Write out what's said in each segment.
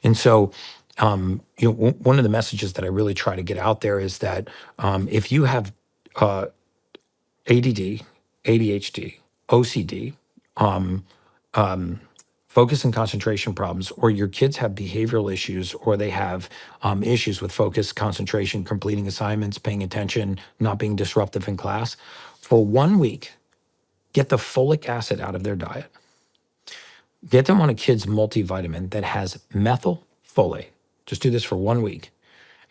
And so, one of the messages that I really try to get out there is that if you have ADD, ADHD, OCD, um, focus and concentration problems, or your kids have behavioral issues, or they have issues with focus, concentration, completing assignments, paying attention, not being disruptive in class, for 1 week, get the folic acid out of their diet. Get them on a kid's multivitamin that has methylfolate. Just do this for 1 week.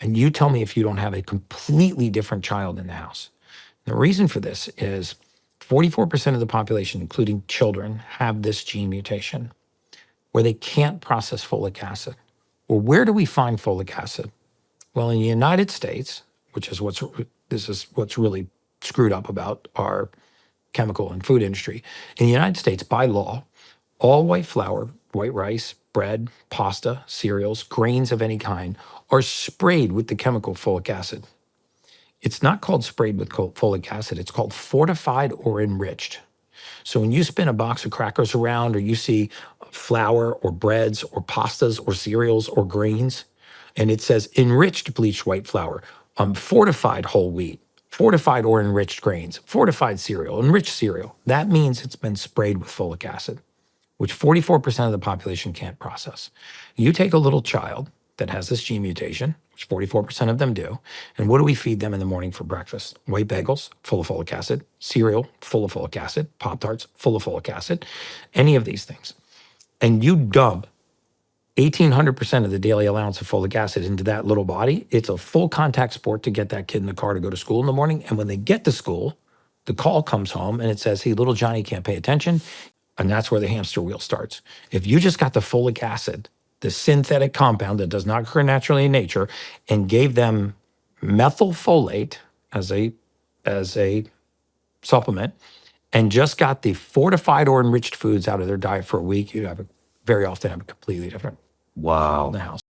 And you tell me if you don't have a completely different child in the house. The reason for this is 44% of the population, including children, have this gene mutation where they can't process folic acid. Well, where do we find folic acid? Well, in the United States, which is what's really screwed up about our chemical and food industry. In the United States, by law, all white flour, white rice, bread, pasta, cereals, grains of any kind are sprayed with the chemical folic acid. It's not called sprayed with folic acid. It's called fortified or enriched. So when you spin a box of crackers around, or you see flour or breads or pastas or cereals or grains, and it says enriched bleached white flour, fortified whole wheat, fortified or enriched grains, fortified cereal, enriched cereal, that means it's been sprayed with folic acid, which 44% of the population can't process. You take a little child that has this gene mutation, which 44% of them do, and what do we feed them in the morning for breakfast? White bagels, full of folic acid, cereal, full of folic acid, Pop-Tarts, full of folic acid, any of these things. And you dump 1,800% of the daily allowance of folic acid into that little body. It's a full contact sport to get that kid in the car to go to school in the morning. And when they get to school, the call comes home and it says, hey, little Johnny can't pay attention. And that's where the hamster wheel starts. If you just got the folic acid, the synthetic compound that does not occur naturally in nature, and gave them methylfolate as a supplement, and just got the fortified or enriched foods out of their diet for a week, you'd very often have a completely different Wow. house.